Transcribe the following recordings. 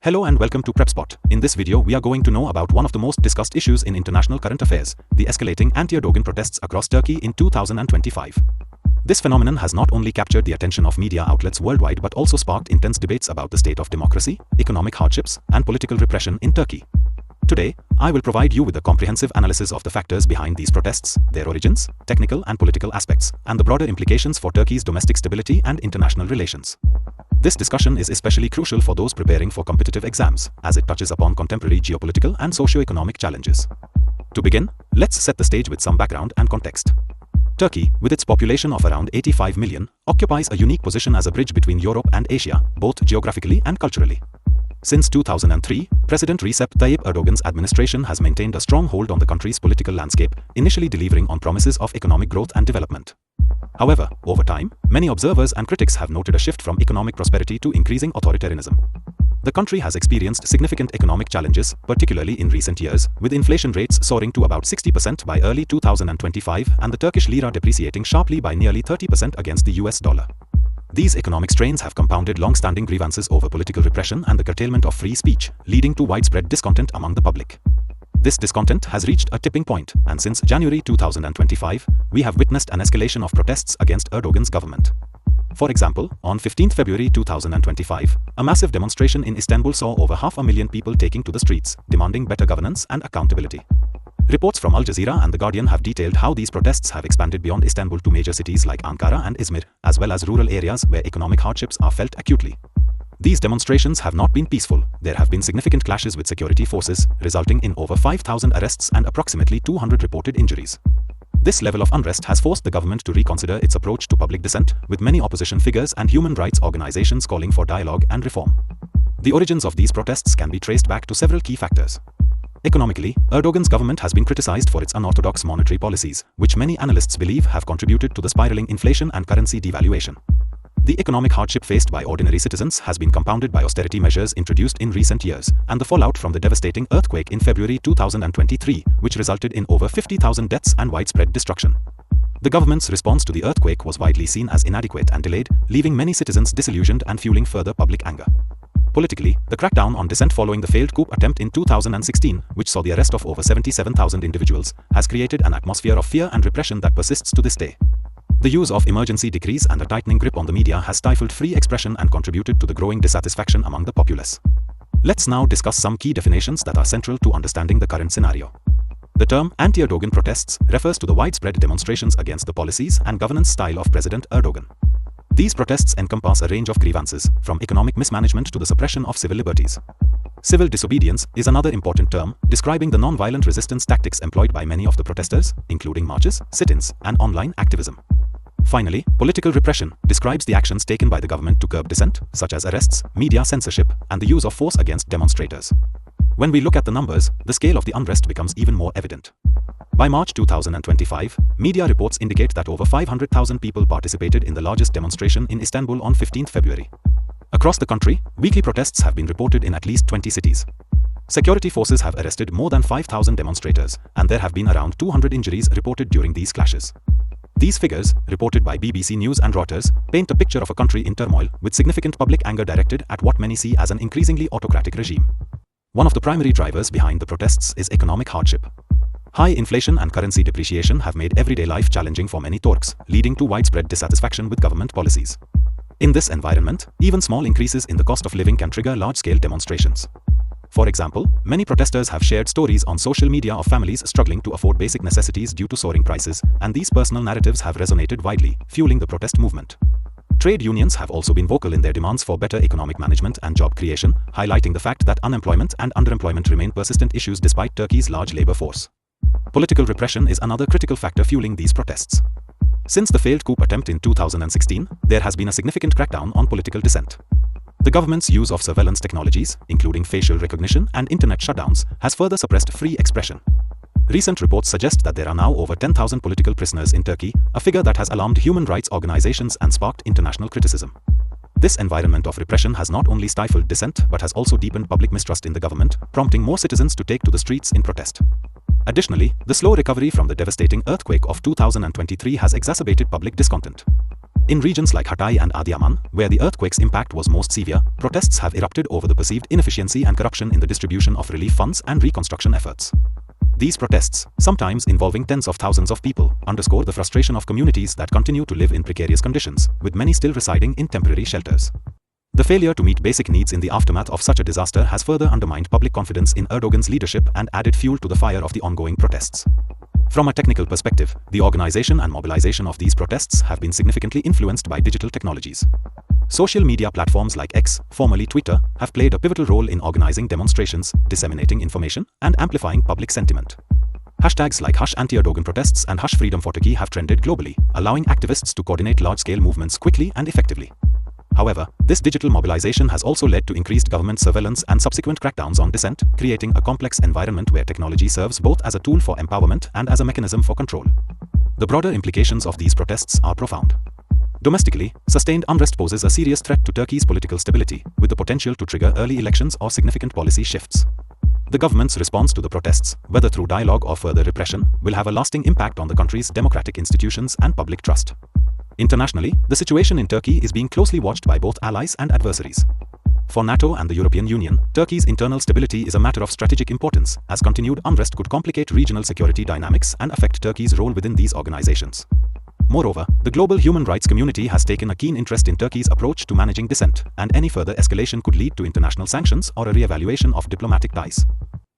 Hello and welcome to Prepspot. In this video, we are going to know about one of the most discussed issues in international current affairs, the escalating anti-Erdogan protests across Turkey in 2025. This phenomenon has not only captured the attention of media outlets worldwide but also sparked intense debates about the state of democracy, economic hardships, and political repression in Turkey. Today, I will provide you with a comprehensive analysis of the factors behind these protests, their origins, technical and political aspects, and the broader implications for Turkey's domestic stability and international relations. This discussion is especially crucial for those preparing for competitive exams, as it touches upon contemporary geopolitical and socio-economic challenges. To begin, let's set the stage with some background and context. Turkey, with its population of around 85 million, occupies a unique position as a bridge between Europe and Asia, both geographically and culturally. Since 2003, President Recep Tayyip Erdogan's administration has maintained a strong hold on the country's political landscape, initially delivering on promises of economic growth and development. However, over time, many observers and critics have noted a shift from economic prosperity to increasing authoritarianism. The country has experienced significant economic challenges, particularly in recent years, with inflation rates soaring to about 60% by early 2025 and the Turkish lira depreciating sharply by nearly 30% against the US dollar. These economic strains have compounded long-standing grievances over political repression and the curtailment of free speech, leading to widespread discontent among the public. This discontent has reached a tipping point, and since January 2025, we have witnessed an escalation of protests against Erdogan's government. For example, on 15 February 2025, a massive demonstration in Istanbul saw over 500,000 people taking to the streets, demanding better governance and accountability. Reports from Al Jazeera and The Guardian have detailed how these protests have expanded beyond Istanbul to major cities like Ankara and Izmir, as well as rural areas where economic hardships are felt acutely. These demonstrations have not been peaceful. There have been significant clashes with security forces, resulting in over 5,000 arrests and approximately 200 reported injuries. This level of unrest has forced the government to reconsider its approach to public dissent, with many opposition figures and human rights organizations calling for dialogue and reform. The origins of these protests can be traced back to several key factors. Economically, Erdogan's government has been criticized for its unorthodox monetary policies, which many analysts believe have contributed to the spiraling inflation and currency devaluation. The economic hardship faced by ordinary citizens has been compounded by austerity measures introduced in recent years, and the fallout from the devastating earthquake in February 2023, which resulted in over 50,000 deaths and widespread destruction. The government's response to the earthquake was widely seen as inadequate and delayed, leaving many citizens disillusioned and fueling further public anger. Politically, the crackdown on dissent following the failed coup attempt in 2016, which saw the arrest of over 77,000 individuals, has created an atmosphere of fear and repression that persists to this day. The use of emergency decrees and a tightening grip on the media has stifled free expression and contributed to the growing dissatisfaction among the populace. Let's now discuss some key definitions that are central to understanding the current scenario. The term anti-Erdogan protests refers to the widespread demonstrations against the policies and governance style of President Erdogan. These protests encompass a range of grievances, from economic mismanagement to the suppression of civil liberties. Civil disobedience is another important term, describing the non-violent resistance tactics employed by many of the protesters, including marches, sit-ins, and online activism. Finally, political repression describes the actions taken by the government to curb dissent, such as arrests, media censorship, and the use of force against demonstrators. When we look at the numbers, the scale of the unrest becomes even more evident. By March 2025, media reports indicate that over 500,000 people participated in the largest demonstration in Istanbul on 15 February. Across the country, weekly protests have been reported in at least 20 cities. Security forces have arrested more than 5,000 demonstrators, and there have been around 200 injuries reported during these clashes. These figures, reported by BBC News and Reuters, paint a picture of a country in turmoil, with significant public anger directed at what many see as an increasingly autocratic regime. One of the primary drivers behind the protests is economic hardship. High inflation and currency depreciation have made everyday life challenging for many Turks, leading to widespread dissatisfaction with government policies. In this environment, even small increases in the cost of living can trigger large-scale demonstrations. For example, many protesters have shared stories on social media of families struggling to afford basic necessities due to soaring prices, and these personal narratives have resonated widely, fueling the protest movement. Trade unions have also been vocal in their demands for better economic management and job creation, highlighting the fact that unemployment and underemployment remain persistent issues despite Turkey's large labor force. Political repression is another critical factor fueling these protests. Since the failed coup attempt in 2016, there has been a significant crackdown on political dissent. The government's use of surveillance technologies, including facial recognition and internet shutdowns, has further suppressed free expression. Recent reports suggest that there are now over 10,000 political prisoners in Turkey, a figure that has alarmed human rights organizations and sparked international criticism. This environment of repression has not only stifled dissent but has also deepened public mistrust in the government, prompting more citizens to take to the streets in protest. Additionally, the slow recovery from the devastating earthquake of 2023 has exacerbated public discontent. In regions like Hatay and Adiyaman, where the earthquake's impact was most severe, protests have erupted over the perceived inefficiency and corruption in the distribution of relief funds and reconstruction efforts. These protests, sometimes involving tens of thousands of people, underscore the frustration of communities that continue to live in precarious conditions, with many still residing in temporary shelters. The failure to meet basic needs in the aftermath of such a disaster has further undermined public confidence in Erdogan's leadership and added fuel to the fire of the ongoing protests. From a technical perspective, the organization and mobilization of these protests have been significantly influenced by digital technologies. Social media platforms like X, formerly Twitter, have played a pivotal role in organizing demonstrations, disseminating information, and amplifying public sentiment. Hashtags like #Anti-Erdogan protests and #FreedomForTurkey have trended globally, allowing activists to coordinate large-scale movements quickly and effectively. However, this digital mobilization has also led to increased government surveillance and subsequent crackdowns on dissent, creating a complex environment where technology serves both as a tool for empowerment and as a mechanism for control. The broader implications of these protests are profound. Domestically, sustained unrest poses a serious threat to Turkey's political stability, with the potential to trigger early elections or significant policy shifts. The government's response to the protests, whether through dialogue or further repression, will have a lasting impact on the country's democratic institutions and public trust. Internationally, the situation in Turkey is being closely watched by both allies and adversaries. For NATO and the European Union, Turkey's internal stability is a matter of strategic importance, as continued unrest could complicate regional security dynamics and affect Turkey's role within these organizations. Moreover, the global human rights community has taken a keen interest in Turkey's approach to managing dissent, and any further escalation could lead to international sanctions or a re-evaluation of diplomatic ties.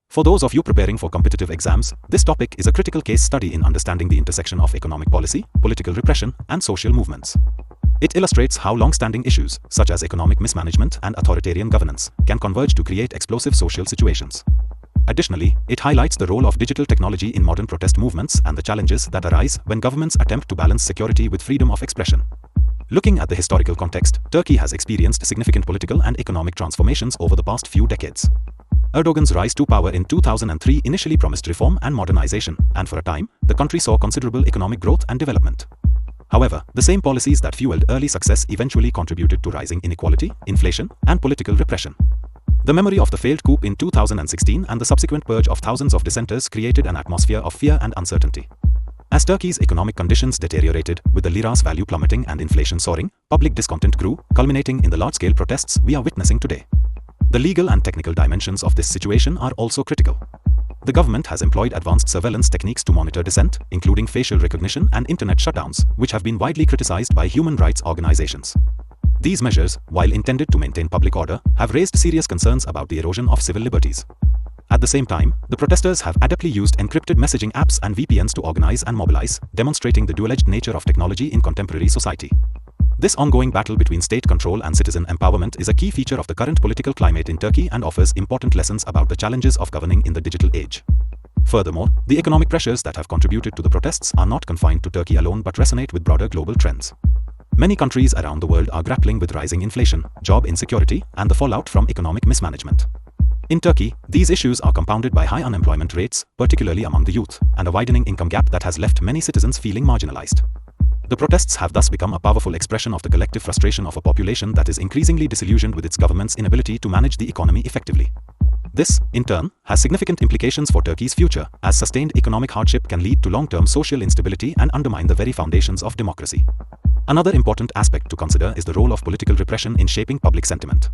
For those of you preparing for competitive exams, this topic is a critical case study in understanding the intersection of economic policy, political repression, and social movements. It illustrates how long-standing issues, such as economic mismanagement and authoritarian governance, can converge to create explosive social situations. Additionally, it highlights the role of digital technology in modern protest movements and the challenges that arise when governments attempt to balance security with freedom of expression. Looking at the historical context, Turkey has experienced significant political and economic transformations over the past few decades. Erdogan's rise to power in 2003 initially promised reform and modernization, and for a time, the country saw considerable economic growth and development. However, the same policies that fueled early success eventually contributed to rising inequality, inflation, and political repression. The memory of the failed coup in 2016 and the subsequent purge of thousands of dissenters created an atmosphere of fear and uncertainty. As Turkey's economic conditions deteriorated, with the lira's value plummeting and inflation soaring, public discontent grew, culminating in the large-scale protests we are witnessing today. The legal and technical dimensions of this situation are also critical. The government has employed advanced surveillance techniques to monitor dissent, including facial recognition and internet shutdowns, which have been widely criticized by human rights organizations. These measures, while intended to maintain public order, have raised serious concerns about the erosion of civil liberties. At the same time, the protesters have adeptly used encrypted messaging apps and VPNs to organize and mobilize, demonstrating the dual-edged nature of technology in contemporary society. This ongoing battle between state control and citizen empowerment is a key feature of the current political climate in Turkey and offers important lessons about the challenges of governing in the digital age. Furthermore, the economic pressures that have contributed to the protests are not confined to Turkey alone but resonate with broader global trends. Many countries around the world are grappling with rising inflation, job insecurity, and the fallout from economic mismanagement. In Turkey, these issues are compounded by high unemployment rates, particularly among the youth, and a widening income gap that has left many citizens feeling marginalized. The protests have thus become a powerful expression of the collective frustration of a population that is increasingly disillusioned with its government's inability to manage the economy effectively. This, in turn, has significant implications for Turkey's future, as sustained economic hardship can lead to long-term social instability and undermine the very foundations of democracy. Another important aspect to consider is the role of political repression in shaping public sentiment.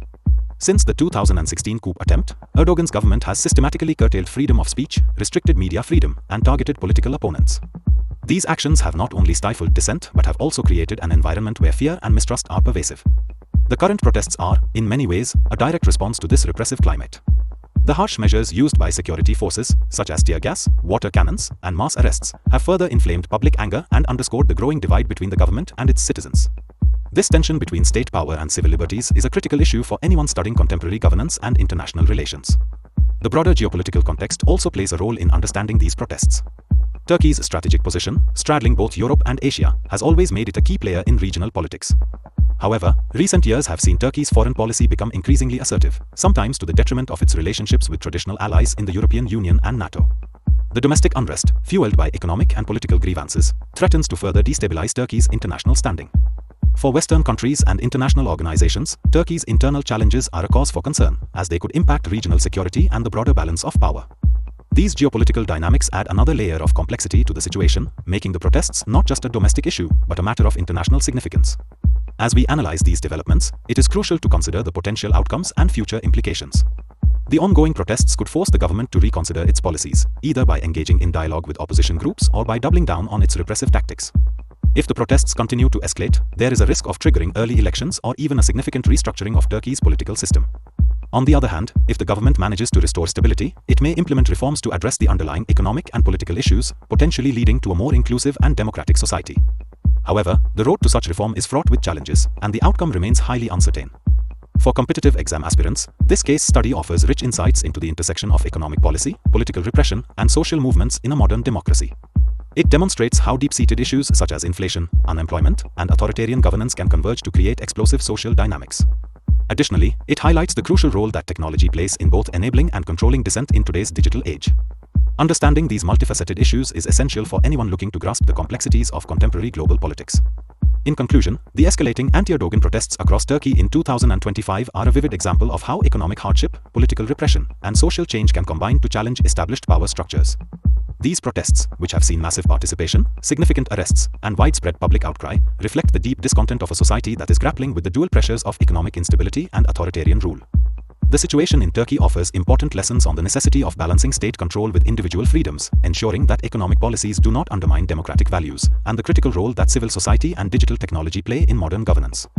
Since the 2016 coup attempt, Erdogan's government has systematically curtailed freedom of speech, restricted media freedom, and targeted political opponents. These actions have not only stifled dissent but have also created an environment where fear and mistrust are pervasive. The current protests are, in many ways, a direct response to this repressive climate. The harsh measures used by security forces, such as tear gas, water cannons, and mass arrests, have further inflamed public anger and underscored the growing divide between the government and its citizens. This tension between state power and civil liberties is a critical issue for anyone studying contemporary governance and international relations. The broader geopolitical context also plays a role in understanding these protests. Turkey's strategic position, straddling both Europe and Asia, has always made it a key player in regional politics. However, recent years have seen Turkey's foreign policy become increasingly assertive, sometimes to the detriment of its relationships with traditional allies in the European Union and NATO. The domestic unrest, fueled by economic and political grievances, threatens to further destabilize Turkey's international standing. For Western countries and international organizations, Turkey's internal challenges are a cause for concern, as they could impact regional security and the broader balance of power. These geopolitical dynamics add another layer of complexity to the situation, making the protests not just a domestic issue, but a matter of international significance. As we analyze these developments, it is crucial to consider the potential outcomes and future implications. The ongoing protests could force the government to reconsider its policies, either by engaging in dialogue with opposition groups or by doubling down on its repressive tactics. If the protests continue to escalate, there is a risk of triggering early elections or even a significant restructuring of Turkey's political system. On the other hand, if the government manages to restore stability, it may implement reforms to address the underlying economic and political issues, potentially leading to a more inclusive and democratic society. However, the road to such reform is fraught with challenges, and the outcome remains highly uncertain. For competitive exam aspirants, this case study offers rich insights into the intersection of economic policy, political repression, and social movements in a modern democracy. It demonstrates how deep-seated issues such as inflation, unemployment, and authoritarian governance can converge to create explosive social dynamics. Additionally, it highlights the crucial role that technology plays in both enabling and controlling dissent in today's digital age. Understanding these multifaceted issues is essential for anyone looking to grasp the complexities of contemporary global politics. In conclusion, the escalating anti-Erdogan protests across Turkey in 2025 are a vivid example of how economic hardship, political repression, and social change can combine to challenge established power structures. These protests, which have seen massive participation, significant arrests, and widespread public outcry, reflect the deep discontent of a society that is grappling with the dual pressures of economic instability and authoritarian rule. The situation in Turkey offers important lessons on the necessity of balancing state control with individual freedoms, ensuring that economic policies do not undermine democratic values, and the critical role that civil society and digital technology play in modern governance.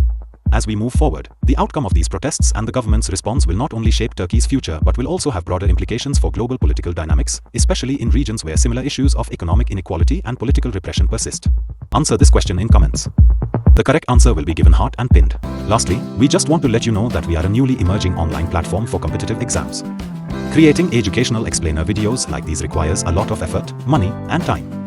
As we move forward, the outcome of these protests and the government's response will not only shape Turkey's future but will also have broader implications for global political dynamics, especially in regions where similar issues of economic inequality and political repression persist. Answer this question in comments. The correct answer will be given hot and pinned. Lastly, we just want to let you know that we are a newly emerging online platform for competitive exams. Creating educational explainer videos like these requires a lot of effort, money, and time.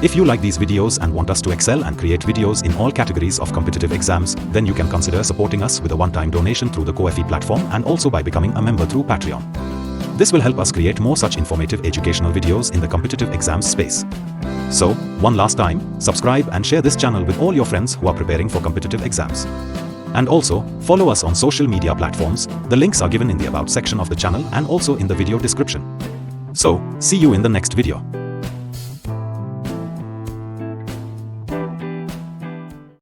If you like these videos and want us to excel and create videos in all categories of competitive exams, then you can consider supporting us with a one-time donation through the Ko-fi platform and also by becoming a member through Patreon. This will help us create more such informative educational videos in the competitive exams space. So, one last time, subscribe and share this channel with all your friends who are preparing for competitive exams. And also, follow us on social media platforms. The links are given in the About section of the channel and also in the video description. So, see you in the next video.